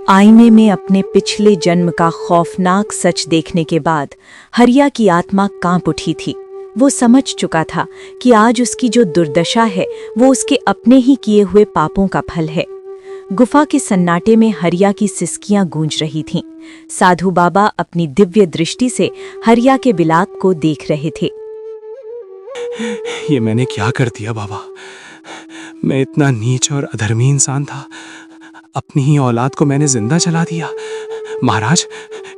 आईने में अपने पिछले जन्म का खौफनाक सच देखने के बाद हरिया की आत्मा कांप उठी थी। वो समझ चुका था कि आज उसकी जो दुर्दशा है वो उसके अपने ही किए हुए पापों का फल है। गुफा के सन्नाटे में हरिया की सिसकियां गूंज रही थीं। साधु बाबा अपनी दिव्य दृष्टि से हरिया के बिलाप को देख रहे थे। ये मैंने क्या कर दिया बाबा? मैं इतना नीच और अधर्मी इंसान था। अपनी ही औलाद को मैंने जिंदा जला दिया। महाराज,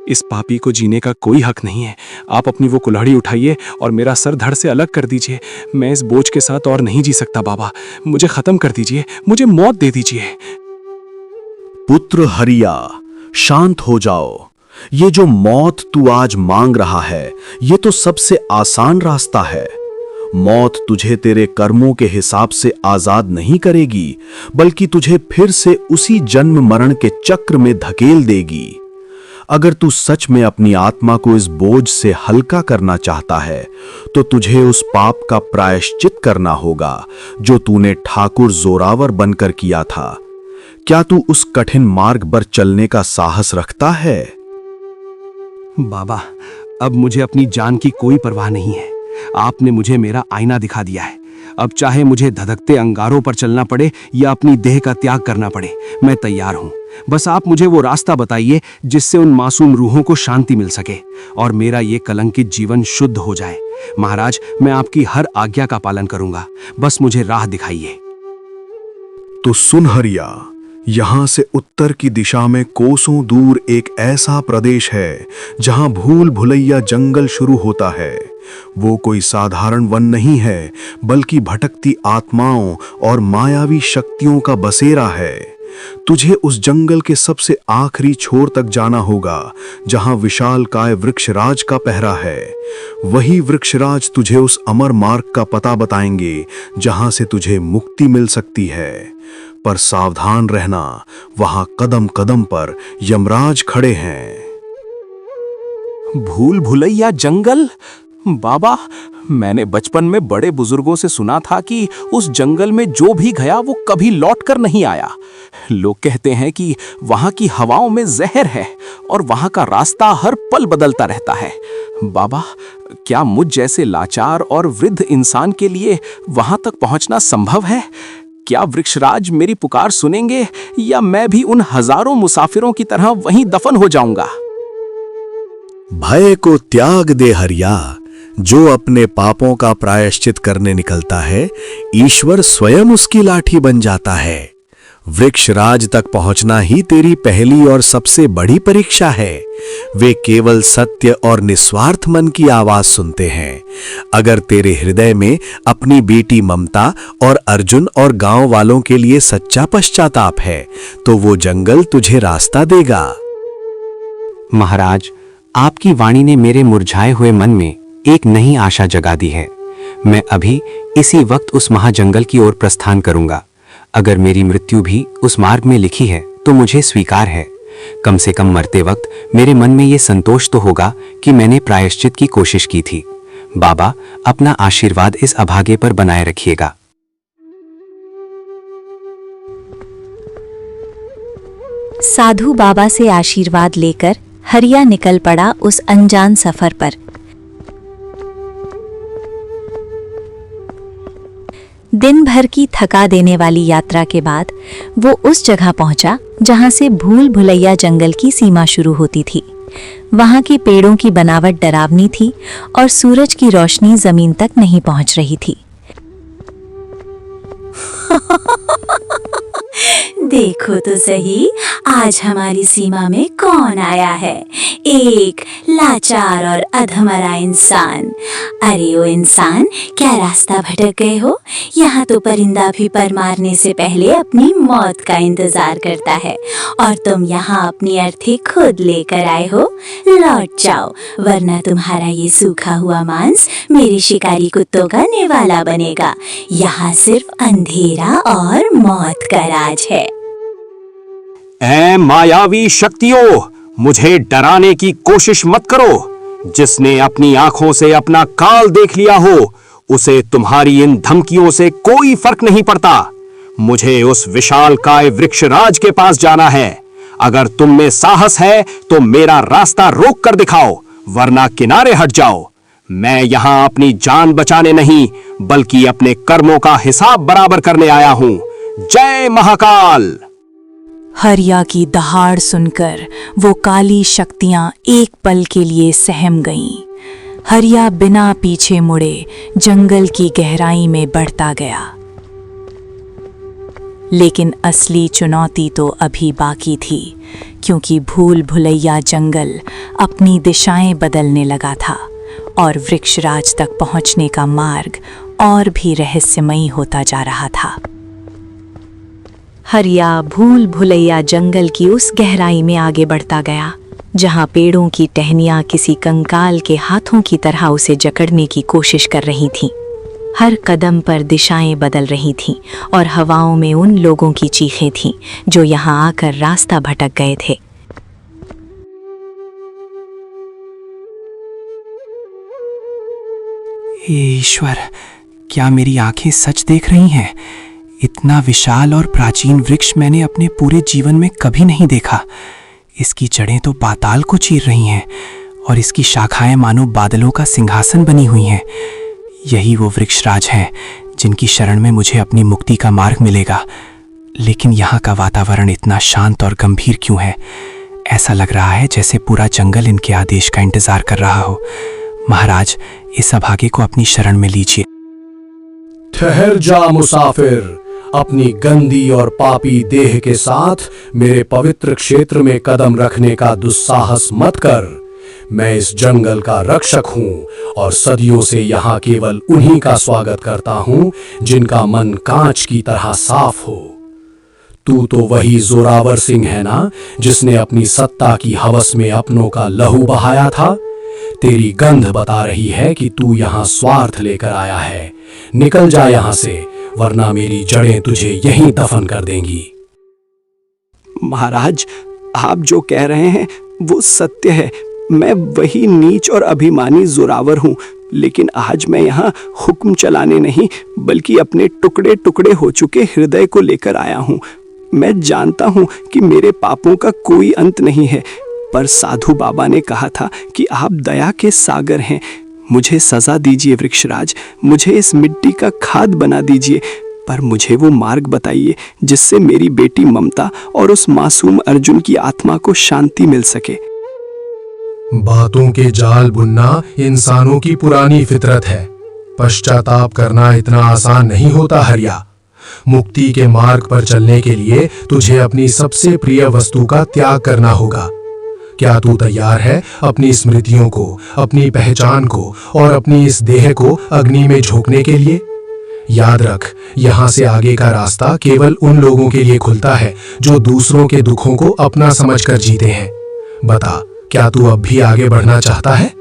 इस पापी को जीने का कोई हक नहीं है। आप अपनी वो कुल्हाड़ी उठाइए और मेरा सर धड़ से अलग कर दीजिए। मैं इस बोझ के साथ और नहीं जी सकता बाबा। मुझे खत्म कर दीजिए, मुझे मौत दे दीजिए। पुत्र हरिया, शांत हो जाओ। ये जो मौत तू आज मांग रहा है, ये तो सबसे आसान रास्ता है। मौत तुझे तेरे कर्मों के हिसाब से आजाद नहीं करेगी, बल्कि तुझे फिर से उसी जन्म मरण के चक्र में धकेल देगी। अगर तू सच में अपनी आत्मा को इस बोझ से हल्का करना चाहता है, तो तुझे उस पाप का प्रायश्चित करना होगा जो तूने ठाकुर जोरावर बनकर किया था। क्या तू उस कठिन मार्ग पर चलने का साहस रखता है? बाबा, अब मुझे अपनी जान की कोई परवाह नहीं है। आपने मुझे मेरा आईना दिखा दिया है। अब चाहे मुझे धधकते अंगारों पर चलना पड़े या अपनी देह का त्याग करना पड़े, मैं तैयार हूं। बस आप मुझे वो रास्ता बताइए जिससे उन मासूम रूहों को शांति मिल सके और मेरा ये कलंकित जीवन शुद्ध हो जाए। महाराज, मैं आपकी हर आज्ञा का पालन करूंगा। बस मुझे राह दिखाइए। तो सुन हरिया, यहां से उत्तर की दिशा में कोसों दूर एक ऐसा प्रदेश है जहां भूल भुलैया जंगल शुरू होता है। वो कोई साधारण वन नहीं है, बल्कि भटकती आत्माओं और मायावी शक्तियों का बसेरा है। तुझे उस जंगल के सबसे आखिरी छोर तक जाना होगा, जहां विशालकाय वृक्षराज का पहरा है। वही वृक्षराज तुझे उस अमर मार्ग का पता बताएंगे जहां से तुझे मुक्ति मिल सकती है। पर सावधान रहना, वहां कदम कदम पर यमराज खड़े हैं। भूल भुलैया जंगल? बाबा, मैंने बचपन में बड़े बुजुर्गों से सुना था कि उस जंगल में जो भी गया वो कभी लौटकर नहीं आया। लोग कहते हैं कि वहां की हवाओं में जहर है और वहां का रास्ता हर पल बदलता रहता है। बाबा, क्या मुझ जैसे लाचार और वृद्ध इंसान के लिए वहां तक पहुंचना संभव है? क्या वृक्षराज मेरी पुकार सुनेंगे या मैं भी उन हजारों मुसाफिरों की तरह वहीं दफन हो जाऊंगा? भय को त्याग दे हरिया। जो अपने पापों का प्रायश्चित करने निकलता है, ईश्वर स्वयं उसकी लाठी बन जाता है। वृक्षराज तक पहुंचना ही तेरी पहली और सबसे बड़ी परीक्षा है। वे केवल सत्य और निस्वार्थ मन की आवाज सुनते हैं। अगर तेरे हृदय में अपनी बेटी ममता और अर्जुन और गांव वालों के लिए सच्चा पश्चाताप है, तो वो जंगल तुझे रास्ता देगा। महाराज, आपकी वाणी ने मेरे मुरझाए हुए मन में एक नई आशा जगा दी है। मैं अभी इसी वक्त उस महाजंगल की ओर प्रस्थान करूंगा। अगर मेरी मृत्यु भी उस मार्ग में लिखी है तो मुझे स्वीकार है। कम से कम मरते वक्त मेरे मन में ये संतोष तो होगा कि मैंने प्रायश्चित की कोशिश की थी। बाबा, अपना आशीर्वाद इस अभागे पर बनाए रखिएगा। साधु बाबा से आशीर्वाद लेकर हरिया निकल पड़ा उस अनजान सफर पर। दिन भर की थका देने वाली यात्रा के बाद वो उस जगह पहुंचा जहां से भूल भुलैया जंगल की सीमा शुरू होती थी। वहां के पेड़ों की बनावट डरावनी थी और सूरज की रोशनी जमीन तक नहीं पहुंच रही थी। देखो तो सही, आज हमारी सीमा में कौन आया है। एक लाचार और अधमरा इंसान। अरे ओ इंसान, क्या रास्ता भटक गए हो? यहाँ तो परिंदा भी पर मारने से पहले अपनी मौत का इंतजार करता है और तुम यहाँ अपनी अर्थी खुद लेकर आए हो। लौट जाओ, वरना तुम्हारा ये सूखा हुआ मांस मेरे शिकारी कुत्तों का निवाला बनेगा। यहाँ सिर्फ अंधेरा और मौत का राज है। ऐ मायावी शक्तियों, मुझे डराने की कोशिश मत करो। जिसने अपनी आंखों से अपना काल देख लिया हो, उसे तुम्हारी इन धमकियों से कोई फर्क नहीं पड़ता। मुझे उस विशालकाय वृक्षराज के पास जाना है। अगर तुम में साहस है तो मेरा रास्ता रोक कर दिखाओ, वरना किनारे हट जाओ। मैं यहां अपनी जान बचाने नहीं, बल्कि अपने कर्मों का हिसाब बराबर करने आया हूं। जय महाकाल। हरिया की दहाड़ सुनकर वो काली शक्तियां एक पल के लिए सहम गईं। हरिया बिना पीछे मुड़े जंगल की गहराई में बढ़ता गया। लेकिन असली चुनौती तो अभी बाकी थी, क्योंकि भूल भुलैया जंगल अपनी दिशाएं बदलने लगा था और वृक्षराज तक पहुंचने का मार्ग और भी रहस्यमयी होता जा रहा था। हरिया भूल भुलैया जंगल की उस गहराई में आगे बढ़ता गया, जहां पेड़ों की टहनियां किसी कंकाल के हाथों की तरह उसे जकड़ने की कोशिश कर रही थीं। हर कदम पर दिशाएं बदल रही थीं और हवाओं में उन लोगों की चीखें थीं जो यहां आकर रास्ता भटक गए थे। ईश्वर, क्या मेरी आंखें सच देख रही हैं? इतना विशाल और प्राचीन वृक्ष मैंने अपने पूरे जीवन में कभी नहीं देखा। इसकी जड़ें तो पाताल को चीर रही हैं और इसकी शाखाएं मानो बादलों का सिंहासन बनी हुई हैं। यही वो वृक्षराज हैं जिनकी शरण में मुझे अपनी मुक्ति का मार्ग मिलेगा। लेकिन यहाँ का वातावरण इतना शांत और गंभीर क्यों है? ऐसा लग रहा है जैसे पूरा जंगल इनके आदेश का इंतजार कर रहा हो। महाराज, इस अभागे को अपनी शरण में लीजिए। ठहर जा मुसाफिर, अपनी गंदी और पापी देह के साथ मेरे पवित्र क्षेत्र में कदम रखने का दुस्साहस मत कर। मैं इस जंगल का रक्षक हूँ और सदियों से यहाँ केवल उन्हीं का स्वागत करता हूँ जिनका मन कांच की तरह साफ हो। तू तो वही जोरावर सिंह है ना, जिसने अपनी सत्ता की हवस में अपनों का लहू बहाया था। तेरी गंध बता रही है कि तू यहाँ स्वार्थ लेकर आया है। निकल जा यहाँ से, वरना मेरी जड़ें तुझे यहीं दफन कर देंगी। महाराज, आप जो कह रहे हैं वो सत्य है। मैं वही नीच और अभिमानी जोरावर हूँ, लेकिन आज मैं यहाँ हुक्म चलाने नहीं, बल्कि अपने टुकड़े टुकड़े हो चुके हृदय को लेकर आया हूँ। मैं जानता हूँ कि मेरे पापों का कोई अंत नहीं है, पर साधु बाबा ने कहा था कि आप दया के सागर हैं। मुझे सजा दीजिए वृक्षराज, मुझे इस मिट्टी का खाद बना दीजिए, पर मुझे वो मार्ग बताइए जिससे मेरी बेटी ममता और उस मासूम अर्जुन की आत्मा को शांति मिल सके। बातों के जाल बुनना इंसानों की पुरानी फितरत है। पश्चाताप करना इतना आसान नहीं होता हरिया। मुक्ति के मार्ग पर चलने के लिए तुझे अपनी सबसे प्रिय वस्तु का त्याग करना होगा। क्या तू तैयार है अपनी स्मृतियों को, अपनी पहचान को और अपनी इस देह को अग्नि में झोंकने के लिए? याद रख, यहाँ से आगे का रास्ता केवल उन लोगों के लिए खुलता है जो दूसरों के दुखों को अपना समझकर जीते हैं। बता, क्या तू अब भी आगे बढ़ना चाहता है?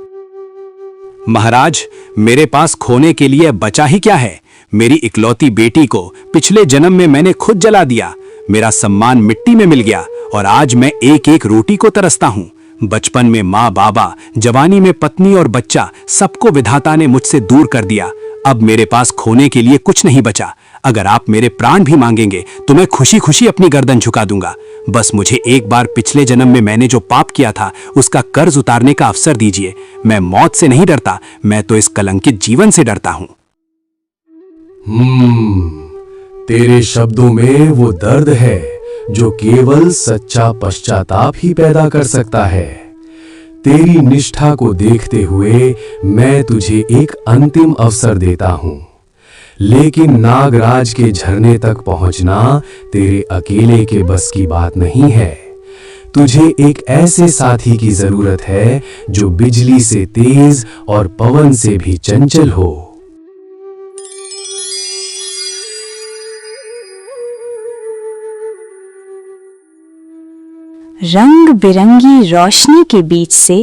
महाराज, मेरे पास खोने के लिए बचा ही क्या है? मेरी इकलौती बेटी को पिछले जन्म में मैंने खुद जला दिया। मेरा सम्मान मिट्टी में मिल गया और आज मैं एक एक रोटी को तरसता हूँ। बचपन में माँ बाबा, जवानी में पत्नी और बच्चा, सबको विधाता ने मुझसे दूर कर दिया। अब मेरे पास खोने के लिए कुछ नहीं बचा। अगर आप मेरे प्राण भी मांगेंगे तो मैं खुशी खुशी अपनी गर्दन झुका दूंगा। बस मुझे एक बार पिछले जन्म में मैंने जो पाप किया था उसका कर्ज उतारने का अवसर दीजिए। मैं मौत से नहीं डरता, मैं तो इस कलंकित जीवन से डरता हूँ। तेरे शब्दों में वो दर्द है जो केवल सच्चा पश्चाताप ही पैदा कर सकता है। तेरी निष्ठा को देखते हुए मैं तुझे एक अंतिम अवसर देता हूं, लेकिन नागराज के झरने तक पहुंचना तेरे अकेले के बस की बात नहीं है। तुझे एक ऐसे साथी की जरूरत है जो बिजली से तेज और पवन से भी चंचल हो। रंग बिरंगी रोशनी के बीच से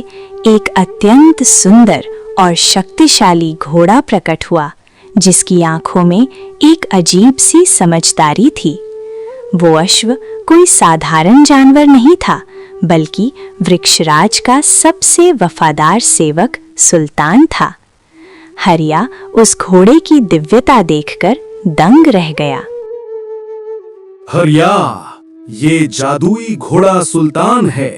एक अत्यंत सुंदर और शक्तिशाली घोड़ा प्रकट हुआ, जिसकी आंखों में एक अजीब सी समझदारी थी। वो अश्व कोई साधारण जानवर नहीं था, बल्कि वृक्षराज का सबसे वफादार सेवक सुल्तान था। हरिया उस घोड़े की दिव्यता देखकर दंग रह गया। हरिया, ये जादुई घोड़ा सुल्तान है।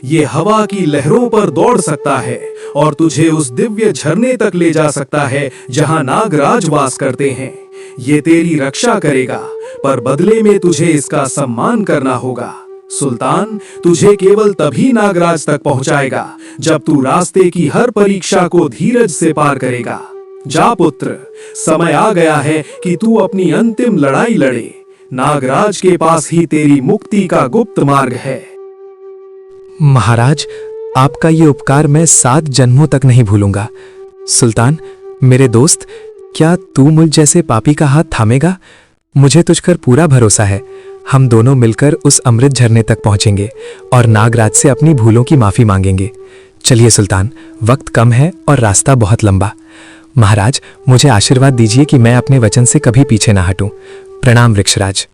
ये हवा की लहरों पर दौड़ सकता है और तुझे उस दिव्य झरने तक ले जा सकता है जहां नागराज वास करते हैं। ये तेरी रक्षा करेगा, पर बदले में तुझे इसका सम्मान करना होगा। सुल्तान तुझे केवल तभी नागराज तक पहुंचाएगा जब तू रास्ते की हर परीक्षा को धीरज से पार करेगा। जा पुत्र, समय आ गया है कि तू अपनी अंतिम लड़ाई लड़े। नागराज के पास ही तेरी मुक्ति का गुप्त मार्ग है। महाराज, आपका ये उपकार मैं 7 जन्मों तक नहीं भूलूंगा। सुल्तान, मेरे दोस्त, क्या तू मुझ जैसे पापी का हाथ थामेगा? मुझे तुझ पर पूरा भरोसा है। हम दोनों मिलकर उस अमृत झरने तक पहुंचेंगे और नागराज से अपनी भूलों की माफी मांगेंगे। चलिए सुल्तान, वक्त कम है और रास्ता बहुत लंबा। महाराज, मुझे आशीर्वाद दीजिए कि मैं अपने वचन से कभी पीछे ना हटूं। प्रणाम वृक्षराज।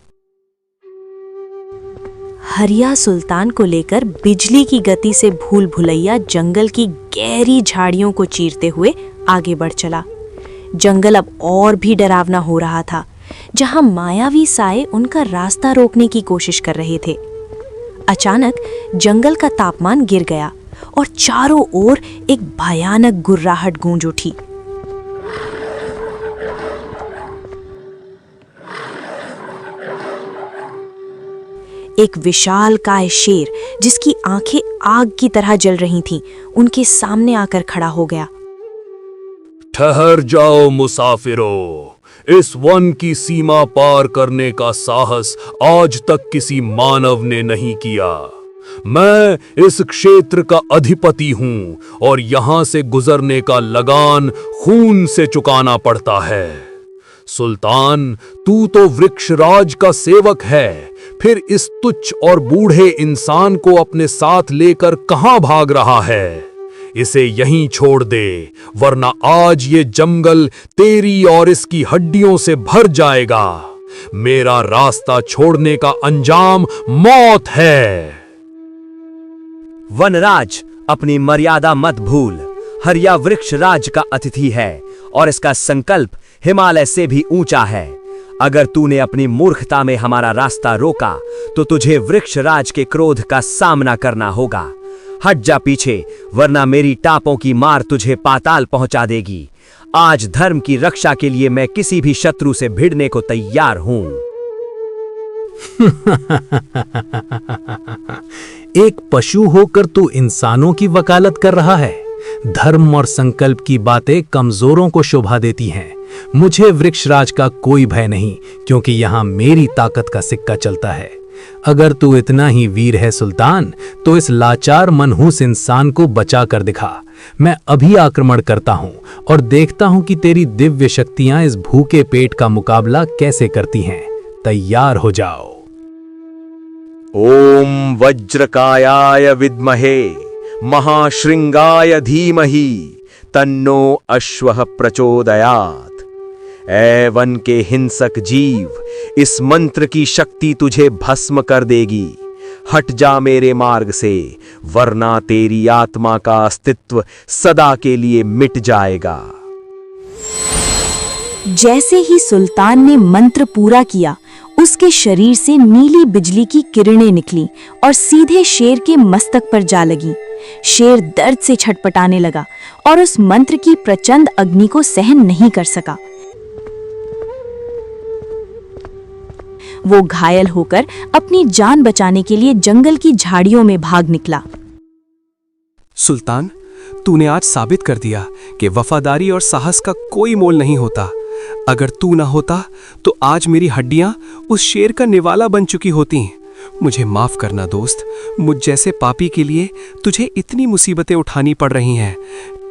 हरिया सुल्तान को लेकर बिजली की गति से भूल भुलैया जंगल की गहरी झाड़ियों को चीरते हुए आगे बढ़ चला। जंगल अब और भी डरावना हो रहा था, जहां मायावी साए उनका रास्ता रोकने की कोशिश कर रहे थे। अचानक जंगल का तापमान गिर गया और चारों ओर एक भयानक गुर्राहट गूंज उठी। एक विशालकाय शेर, जिसकी आंखें आग की तरह जल रही थीं, उनके सामने आकर खड़ा हो गया। ठहर जाओ मुसाफिरों, इस वन की सीमा पार करने का साहस आज तक किसी मानव ने नहीं किया। मैं इस क्षेत्र का अधिपति हूं और यहां से गुजरने का लगान खून से चुकाना पड़ता है। सुल्तान, तू तो वृक्षराज का सेवक है, फिर इस तुच्छ और बूढ़े इंसान को अपने साथ लेकर कहां भाग रहा है? इसे यहीं छोड़ दे, वरना आज ये जंगल तेरी और इसकी हड्डियों से भर जाएगा। मेरा रास्ता छोड़ने का अंजाम मौत है। वनराज, अपनी मर्यादा मत भूल। हरिया वृक्षराज का अतिथि है और इसका संकल्प हिमालय से भी ऊंचा है। अगर तूने अपनी मूर्खता में हमारा रास्ता रोका तो तुझे वृक्षराज के क्रोध का सामना करना होगा। हट जा पीछे, वरना मेरी टापों की मार तुझे पाताल पहुंचा देगी। आज धर्म की रक्षा के लिए मैं किसी भी शत्रु से भिड़ने को तैयार हूं। एक पशु होकर तू इंसानों की वकालत कर रहा है। धर्म और संकल्प की बातें कमजोरों को शोभा देती हैं। मुझे वृक्षराज का कोई भय नहीं, क्योंकि यहां मेरी ताकत का सिक्का चलता है। अगर तू इतना ही वीर है सुल्तान, तो इस लाचार मनहूस इंसान को बचा कर दिखा। मैं अभी आक्रमण करता हूं और देखता हूं कि तेरी दिव्य शक्तियां इस भूखे पेट का मुकाबला कैसे करती हैं। तैयार हो जाओ। ओम वज्रकायाय विद्महे महाश्रृंगाय धीमहि तन्नो अश्वः प्रचोदयात्। ऐ वन के हिंसक जीव, इस मंत्र की शक्ति तुझे भस्म कर देगी। हट जा मेरे मार्ग से, वरना तेरी आत्मा का अस्तित्व सदा के लिए मिट जाएगा। जैसे ही सुल्तान ने मंत्र पूरा किया, उसके शरीर से नीली बिजली की किरणें निकलीं और सीधे शेर के मस्तक पर जा लगीं। शेर दर्द से छटपटाने लगा और उस मंत्र की प्रचंड अग्नि को सहन नहीं कर सका। वो घायल होकर अपनी जान बचाने के लिए जंगल की झाड़ियों में भाग निकला। सुल्तान, तूने आज साबित कर दिया कि वफादारी और साहस का कोई मोल नहीं होता। अगर तू ना होता तो आज मेरी हड्डियां उस शेर का निवाला बन चुकी होती। मुझे माफ करना दोस्त, मुझ जैसे पापी के लिए तुझे इतनी मुसीबतें उठानी पड़ रही हैं।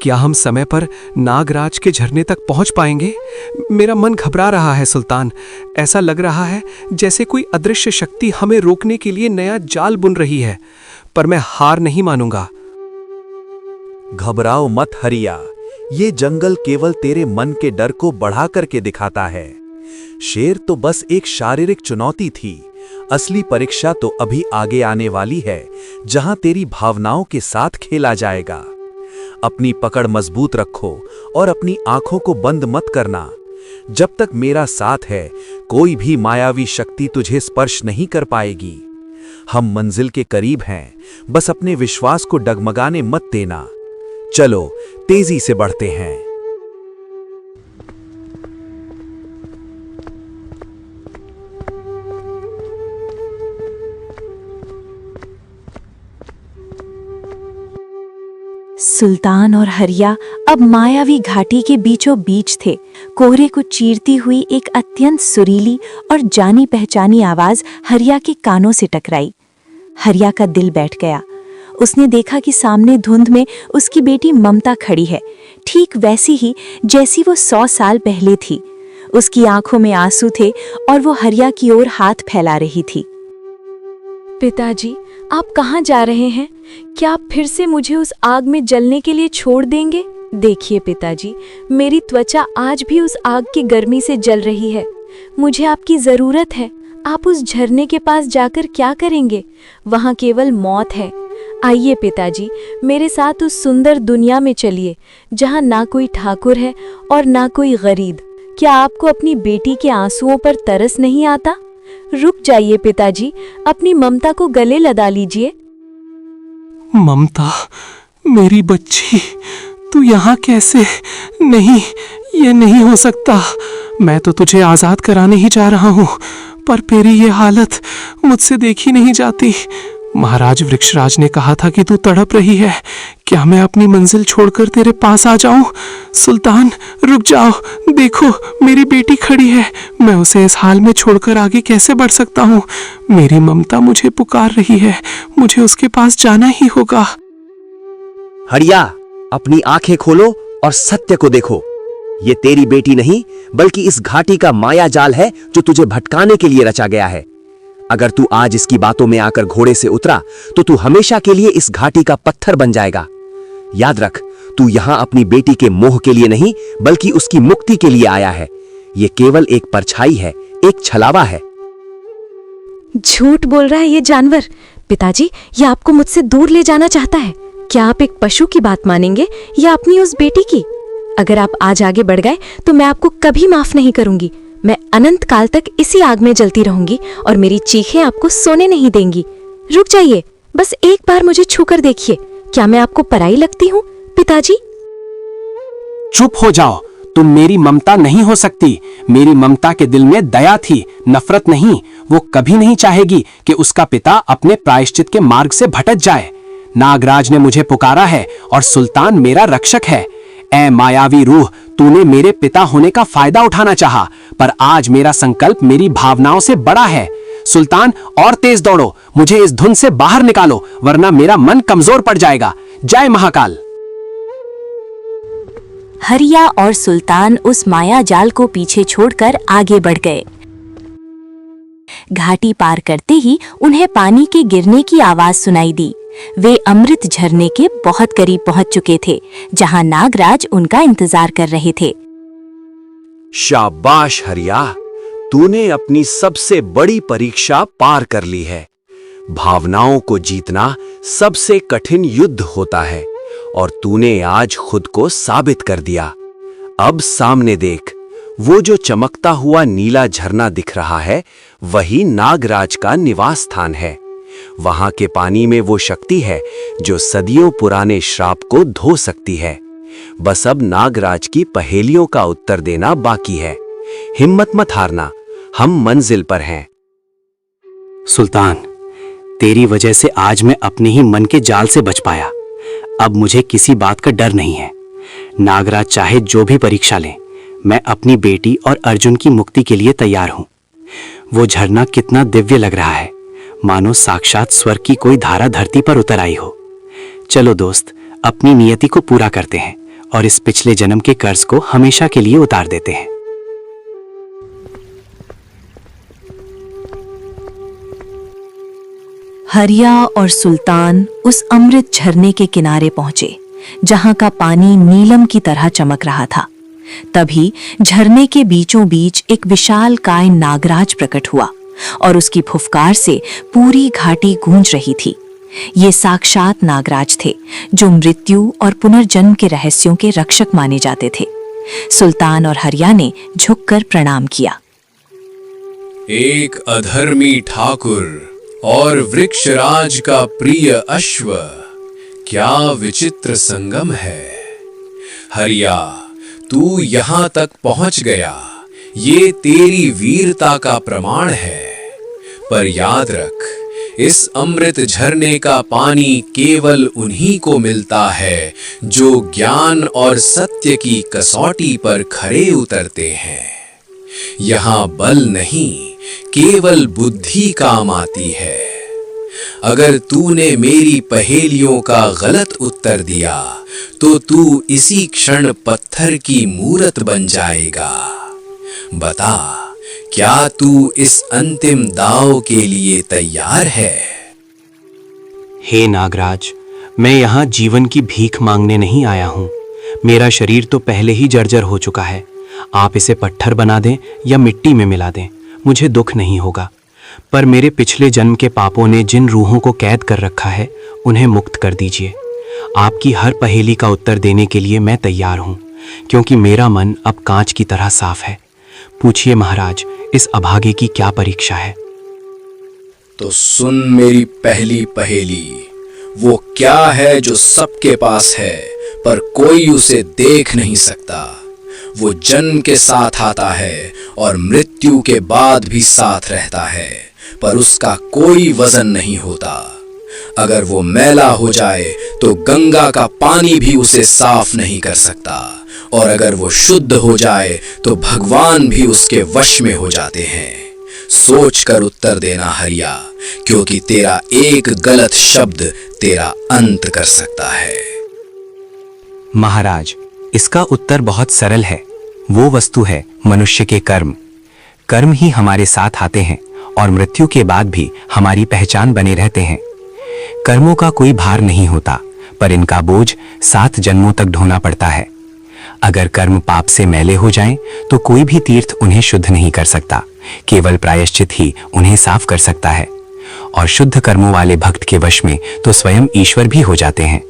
क्या हम समय पर नागराज के झरने तक पहुंच पाएंगे? मेरा मन घबरा रहा है सुल्तान। ऐसा लग रहा है जैसे कोई अदृश्य शक्ति हमें रोकने के लिए नया जाल बुन रही है, पर मैं हार नहीं मानूंगा। घबराओ मत हरिया, ये जंगल केवल तेरे मन के डर को बढ़ा करके दिखाता है। शेर तो बस एक शारीरिक चुनौती थी, असली परीक्षा तो अभी आगे आने वाली है, जहां तेरी भावनाओं के साथ खेला जाएगा। अपनी पकड़ मजबूत रखो और अपनी आंखों को बंद मत करना। जब तक मेरा साथ है, कोई भी मायावी शक्ति तुझे स्पर्श नहीं कर पाएगी। हम मंजिल के करीब हैं, बस अपने विश्वास को डगमगाने मत देना। चलो तेजी से बढ़ते हैं। सुल्तान और हरिया अब मायावी घाटी के बीचों बीच थे। कोहरे को चीरती हुई एक अत्यंत सुरीली और जानी पहचानी आवाज हरिया के कानों से टकराई। हरिया का दिल बैठ गया। उसने देखा कि सामने धुंध में उसकी बेटी ममता खड़ी है, ठीक वैसी ही जैसी वो 100 साल पहले थी। उसकी आंखों में आंसू थे और वो हरिया की ओर हाथ फैला रही थी। पिताजी, आप कहाँ जा रहे हैं? क्या आप फिर से मुझे उस आग में जलने के लिए छोड़ देंगे? देखिए पिताजी, मेरी त्वचा आज भी उस आग की गर्मी से जल रही है। मुझे आपकी जरूरत है। आप उस झरने के पास जाकर क्या करेंगे? वहाँ केवल मौत है। आइए पिताजी, मेरे साथ उस सुंदर दुनिया में चलिए, जहाँ ना कोई ठाकुर है और ना कोई गरीब। क्या आपको अपनी बेटी के आंसुओं पर तरस नहीं आता? रुक जाइए पिताजी, अपनी ममता को गले लगा लीजिए। ममता, मेरी बच्ची, तू यहाँ कैसे? नहीं, ये नहीं हो सकता। मैं तो तुझे आजाद कराने ही जा रहा हूँ, पर तेरी ये हालत मुझसे देखी नहीं जाती। महाराज वृक्षराज ने कहा था कि तू तड़प रही है। क्या मैं अपनी मंजिल छोड़कर तेरे पास आ जाऊं? सुल्तान, रुक जाओ, देखो मेरी बेटी खड़ी है। मैं उसे इस हाल में छोड़कर आगे कैसे बढ़ सकता हूँ? मेरी ममता मुझे पुकार रही है, मुझे उसके पास जाना ही होगा। हरिया, अपनी आंखें खोलो और सत्य को देखो। ये तेरी बेटी नहीं, बल्कि इस घाटी का माया जाल है जो तुझे भटकाने के लिए रचा गया है। अगर तू आज इसकी बातों में आकर घोड़े से उतरा तो तू हमेशा के लिए इस घाटी का पत्थर बन जाएगा। याद रख, तू यहां अपनी बेटी के मोह के लिए नहीं, बल्कि उसकी मुक्ति के लिए आया है। ये केवल एक परछाई है, एक छलावा है। झूठ बोल रहा है ये जानवर। पिताजी, ये आपको मुझसे दूर ले जाना चाहता है। क्या आप एक पशु की बात मानेंगे या अपनी उस बेटी की? अगर आप आज आगे बढ़ गए तो मैं आपको कभी माफ नहीं करूंगी। मैं अनंत काल तक इसी आग में जलती रहूंगी और मेरी चीखें आपको सोने नहीं देंगी। रुक जाइए, बस एक बार मुझे छूकर देखिए। क्या मैं आपको पराई लगती हूँ पिताजी? चुप हो जाओ, तुम मेरी ममता नहीं हो सकती। मेरी ममता के दिल में दया थी, नफरत नहीं। वो कभी नहीं चाहेगी कि उसका पिता अपने प्रायश्चित के मार्ग से भटक जाए। नागराज ने मुझे पुकारा है और सुल्तान मेरा रक्षक है। ऐ मायावी रूह, तूने मेरे पिता होने का फायदा उठाना चाहा, पर आज मेरा संकल्प मेरी भावनाओं से बड़ा है। सुल्तान, और तेज दौड़ो, मुझे इस धुंध से बाहर निकालो, वरना मेरा मन कमजोर पड़ जाएगा। जय महाकाल। हरिया और सुल्तान उस माया जाल को पीछे छोड़कर आगे बढ़ गए। घाटी पार करते ही उन्हें पानी के गिरने की आवाज सुनाई दी। वे अमृत झरने के बहुत करीब पहुंच चुके थे, जहां नागराज उनका इंतजार कर रहे थे। शाबाश हरिया, तूने अपनी सबसे बड़ी परीक्षा पार कर ली है। भावनाओं को जीतना सबसे कठिन युद्ध होता है और तूने आज खुद को साबित कर दिया। अब सामने देख, वो जो चमकता हुआ नीला झरना दिख रहा है, वही नागराज का निवास स्थान है। वहां के पानी में वो शक्ति है जो सदियों पुराने श्राप को धो सकती है। बस अब नागराज की पहेलियों का उत्तर देना बाकी है। हिम्मत मत हारना, हम मंजिल पर हैं। सुल्तान, तेरी वजह से आज मैं अपने ही मन के जाल से बच पाया। अब मुझे किसी बात का डर नहीं है। नागराज चाहे जो भी परीक्षा लें, मैं अपनी बेटी और अर्जुन की मुक्ति के लिए तैयार हूं। वो झरना कितना दिव्य लग रहा है, मानो साक्षात स्वर्ग की कोई धारा धरती पर उतर आई हो। चलो दोस्त, अपनी नियति को पूरा करते हैं और इस पिछले जन्म के कर्ज को हमेशा के लिए उतार देते हैं। हरिया और सुल्तान उस अमृत झरने के किनारे पहुंचे, जहां का पानी नीलम की तरह चमक रहा था। तभी झरने के बीचों बीच एक विशालकाय नागराज प्रकट हुआ और उसकी फुफकार से पूरी घाटी गूंज रही थी। ये साक्षात नागराज थे, जो मृत्यु और पुनर्जन्म के रहस्यों के रक्षक माने जाते थे। सुल्तान और हरिया ने झुककर प्रणाम किया। एक अधर्मी ठाकुर और वृक्षराज का प्रिय अश्व, क्या विचित्र संगम है। हरिया, तू यहां तक पहुंच गया, ये तेरी वीरता का प्रमाण है। पर याद रख, इस अमृत झरने का पानी केवल उन्हीं को मिलता है जो ज्ञान और सत्य की कसौटी पर खरे उतरते हैं। यहाँ बल नहीं, केवल बुद्धि काम आती है। अगर तूने मेरी पहेलियों का गलत उत्तर दिया तो तू इसी क्षण पत्थर की मूरत बन जाएगा। बता, क्या तू इस अंतिम दांव के लिए तैयार है? हे नागराज, मैं यहाँ जीवन की भीख मांगने नहीं आया हूँ। मेरा शरीर तो पहले ही जर्जर हो चुका है। आप इसे पत्थर बना दें या मिट्टी में मिला दें, मुझे दुख नहीं होगा। पर मेरे पिछले जन्म के पापों ने जिन रूहों को कैद कर रखा है, उन्हें मुक्त कर दीजिए। आपकी हर पहेली का उत्तर देने के लिए मैं तैयार हूँ, क्योंकि मेरा मन अब कांच की तरह साफ है। पूछिए महाराज, इस अभागे की क्या परीक्षा है? तो सुन मेरी पहली पहेली। वो क्या है जो सबके पास है पर कोई उसे देख नहीं सकता? वो जन्म के साथ आता है और मृत्यु के बाद भी साथ रहता है, पर उसका कोई वजन नहीं होता। अगर वो मैला हो जाए तो गंगा का पानी भी उसे साफ नहीं कर सकता, और अगर वो शुद्ध हो जाए तो भगवान भी उसके वश में हो जाते हैं। सोच कर उत्तर देना हरिया, क्योंकि तेरा एक गलत शब्द तेरा अंत कर सकता है। महाराज, इसका उत्तर बहुत सरल है। वो वस्तु है मनुष्य के कर्म। कर्म ही हमारे साथ आते हैं और मृत्यु के बाद भी हमारी पहचान बने रहते हैं। कर्मों का कोई भार नहीं होता, पर इनका बोझ 7 जन्मों तक ढोना पड़ता है। अगर कर्म पाप से मैले हो जाएं, तो कोई भी तीर्थ उन्हें शुद्ध नहीं कर सकता। केवल प्रायश्चित ही उन्हें साफ कर सकता है। और शुद्ध कर्मों वाले भक्त के वश में तो स्वयं ईश्वर भी हो जाते हैं।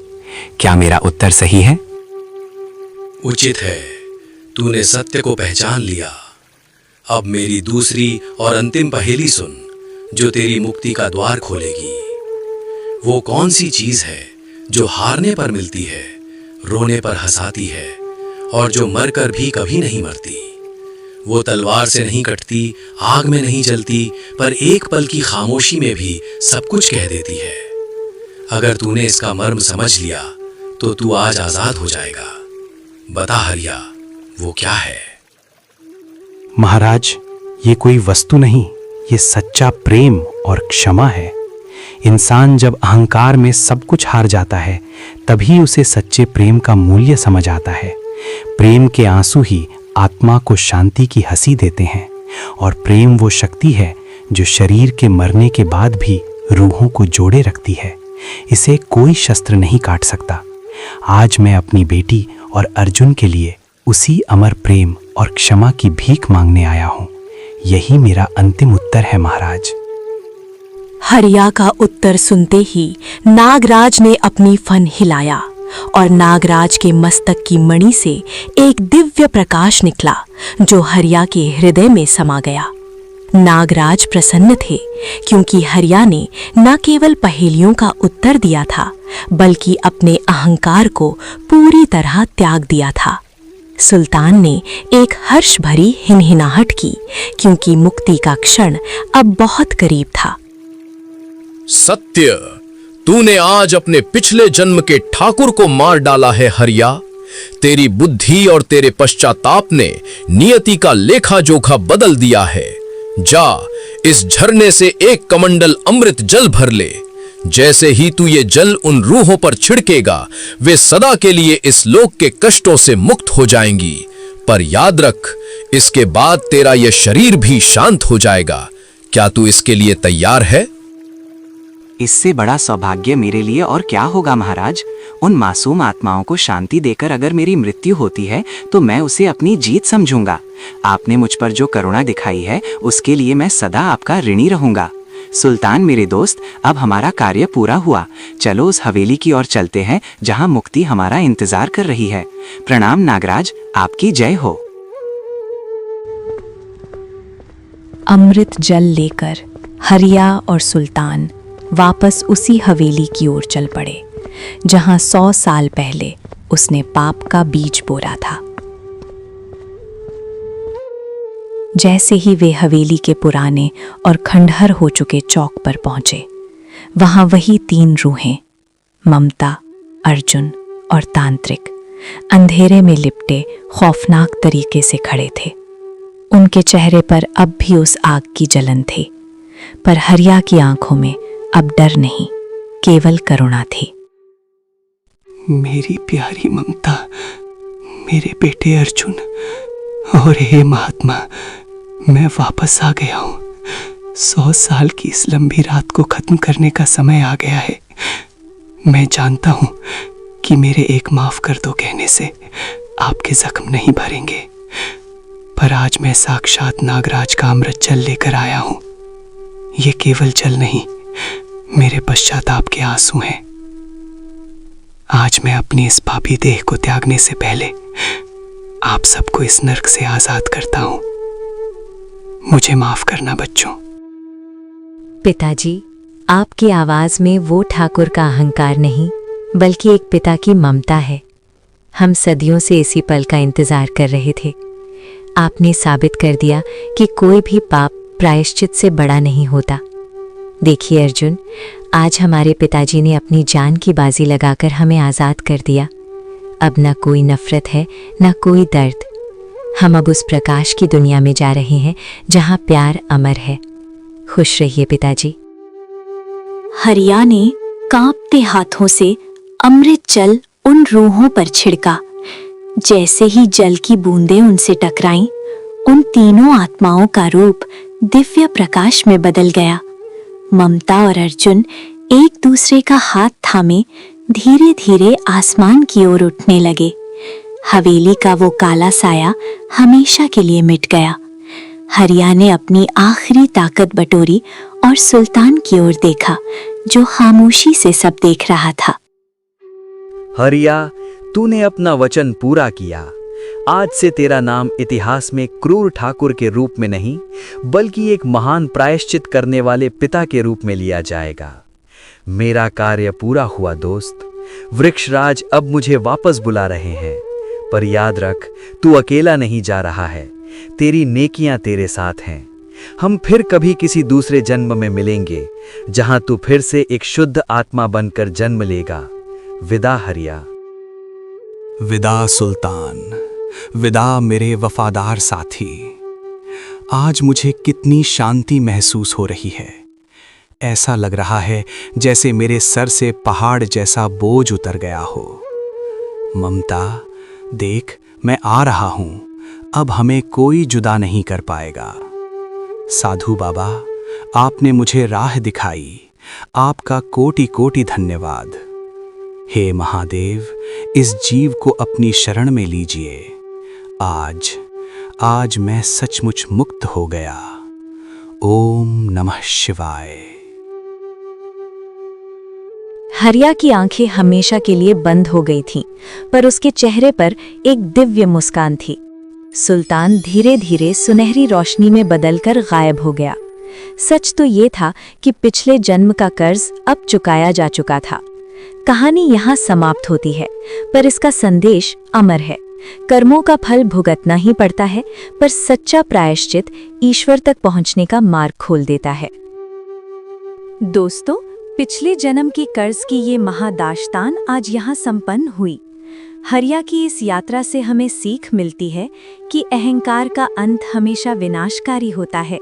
क्या मेरा उत्तर सही है? उचित है, तूने सत्य को पहचान लिया। अब मेरी दूसरी और अंतिम पहेली सुन, जो तेरी मुक्ति का द्वार खोलेगी। वो कौन सी चीज है जो हारने पर मिलती है, रोने पर हंसाती है, और जो मरकर भी कभी नहीं मरती? वो तलवार से नहीं कटती, आग में नहीं जलती, पर एक पल की खामोशी में भी सब कुछ कह देती है। अगर तूने इसका मर्म समझ लिया तो तू आज आजाद हो जाएगा। बता हरिया, वो क्या है? महाराज, ये कोई वस्तु नहीं, ये सच्चा प्रेम और क्षमा है। इंसान जब अहंकार में सब कुछ हार जाता है, तभी उसे सच्चे प्रेम का मूल्य समझ आता है। प्रेम के आंसू ही आत्मा को शांति की हंसी देते हैं, और प्रेम वो शक्ति है जो शरीर के मरने के बाद भी रूहों को जोड़े रखती है। इसे कोई शस्त्र नहीं काट सकता। आज मैं अपनी बेटी और अर्जुन के लिए उसी अमर प्रेम और क्षमा की भीख मांगने आया हूँ। यही मेरा अंतिम उत्तर है महाराज। हरिया का उत्तर सुनते ही नागराज ने अपनी फन हिलाया और नागराज के मस्तक की मणि से एक दिव्य प्रकाश निकला, जो हरिया के हृदय में समा गया। नागराज प्रसन्न थे, क्योंकि हरिया ने न केवल पहेलियों का उत्तर दिया था, बल्कि अपने अहंकार को पूरी तरह त्याग दिया था। सुल्तान ने एक हर्ष भरी हिनहिनाहट की, क्योंकि मुक्ति का क्षण अब बहुत करीब था। सत्य, तूने आज अपने पिछले जन्म के ठाकुर को मार डाला है हरिया। तेरी बुद्धि और तेरे पश्चाताप ने नियति का लेखा जोखा बदल दिया है। जा, इस झरने से एक कमंडल अमृत जल भर ले। जैसे ही तू ये जल उन रूहों पर छिड़केगा, वे सदा के लिए इस लोक के कष्टों से मुक्त हो जाएंगी। पर याद रख, इसके बाद तेरा यह शरीर भी शांत हो जाएगा। क्या तू इसके लिए तैयार है? इससे बड़ा सौभाग्य मेरे लिए और क्या होगा महाराज। उन मासूम आत्माओं को शांति देकर अगर मेरी मृत्यु होती है, तो मैं उसे अपनी जीत समझूंगा। आपने मुझ पर जो करुणा दिखाई है, उसके लिए मैं सदा आपका ऋणी रहूंगा। सुल्तान मेरे दोस्त, अब हमारा कार्य पूरा हुआ। चलो उस हवेली की ओर चलते हैं जहां मुक्ति हमारा इंतजार कर रही है। प्रणाम नागराज, आपकी जय हो। अमृत जल लेकर हरिया और सुल्तान वापस उसी हवेली की ओर चल पड़े जहां 100 साल पहले उसने पाप का बीज बोरा था। जैसे ही वे हवेली के पुराने और खंडहर हो चुके चौक पर पहुंचे, वहां वही 3 रूहें, ममता, अर्जुन और तांत्रिक, अंधेरे में लिपटे खौफनाक तरीके से खड़े थे। उनके चेहरे पर अब भी उस आग की जलन थी, पर हरिया की आंखों में अब डर नहीं, केवल करुणा थी। मेरी प्यारी ममता, मेरे बेटे अर्जुन, और हे महात्मा, मैं वापस आ गया हूँ। 100 साल की इस लंबी रात को खत्म करने का समय आ गया है। मैं जानता हूँ कि मेरे एक माफ कर दो कहने से आपके जख्म नहीं भरेंगे, पर आज मैं साक्षात नागराज का अमृत जल लेकर आया हूँ। ये केवल जल नहीं, मेरे पश्चाताप के आंसू हैं। आज मैं अपनी इस पापी देह को त्यागने से पहले आप सबको इस नर्क से आजाद करता हूं। मुझे माफ करना बच्चों। पिताजी, आपकी आवाज में वो ठाकुर का अहंकार नहीं, बल्कि एक पिता की ममता है। हम सदियों से इसी पल का इंतजार कर रहे थे। आपने साबित कर दिया कि कोई भी पाप प्रायश्चित से बड़ा नहीं होता। देखिए अर्जुन, आज हमारे पिताजी ने अपनी जान की बाजी लगाकर हमें आज़ाद कर दिया। अब न कोई नफरत है, न कोई दर्द। हम अब उस प्रकाश की दुनिया में जा रहे हैं जहां प्यार अमर है। खुश रहिए पिताजी। हरिया ने कांपते हाथों से अमृत जल उन रूहों पर छिड़का। जैसे ही जल की बूंदें उनसे टकराईं, उन तीनों आत्माओं का रूप दिव्य प्रकाश में बदल गया। ममता और अर्जुन एक दूसरे का हाथ थामे धीरे धीरे आसमान की ओर उठने लगे। हवेली का वो काला साया हमेशा के लिए मिट गया। हरिया ने अपनी आखिरी ताकत बटोरी और सुल्तान की ओर देखा, जो खामोशी से सब देख रहा था। हरिया, तूने अपना वचन पूरा किया। आज से तेरा नाम इतिहास में क्रूर ठाकुर के रूप में नहीं, बल्कि एक महान प्रायश्चित करने वाले पिता के रूप में लिया जाएगा। मेरा कार्य पूरा हुआ दोस्त। वृक्षराज अब मुझे वापस बुला रहे हैं, पर याद रख, तू अकेला नहीं जा रहा है। तेरी नेकियां तेरे साथ हैं। हम फिर कभी किसी दूसरे जन्म में मिलेंगे, जहां तू फिर से एक शुद्ध आत्मा बनकर जन्म लेगा। विदा हरिया। विदा सुल्तान, विदा मेरे वफादार साथी। आज मुझे कितनी शांति महसूस हो रही है। ऐसा लग रहा है जैसे मेरे सर से पहाड़ जैसा बोझ उतर गया हो। ममता, देख, मैं आ रहा हूं। अब हमें कोई जुदा नहीं कर पाएगा। साधु बाबा, आपने मुझे राह दिखाई। आपका कोटि कोटि धन्यवाद। हे महादेव, इस जीव को अपनी शरण में लीजिए। आज मैं सचमुच मुक्त हो गया। ओम नमः शिवाय। हरिया की आंखें हमेशा के लिए बंद हो गई थीं, पर उसके चेहरे पर एक दिव्य मुस्कान थी। सुल्तान धीरे धीरे सुनहरी रोशनी में बदलकर गायब हो गया। सच तो ये था कि पिछले जन्म का कर्ज अब चुकाया जा चुका था। कहानी यहाँ समाप्त होती है, पर इसका संदेश अमर है। कर्मों का फल भुगतना ही पड़ता है, पर सच्चा प्रायश्चित ईश्वर तक पहुँचने का मार्ग खोल देता है। दोस्तों, पिछले जन्म के कर्ज की ये महादाश्तान आज यहाँ संपन्न हुई। हरिया की इस यात्रा से हमें सीख मिलती है कि अहंकार का अंत हमेशा विनाशकारी होता है,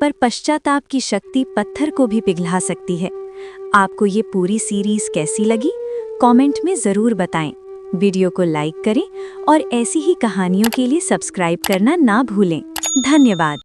पर पश्चाताप की शक्ति पत्थर को भी पिघला सकती है। आपको ये पूरी सीरीज कैसी लगी? कमेंट में ज़रूर बताएं। वीडियो को लाइक करें और ऐसी ही कहानियों के लिए सब्सक्राइब करना ना भूलें। धन्यवाद।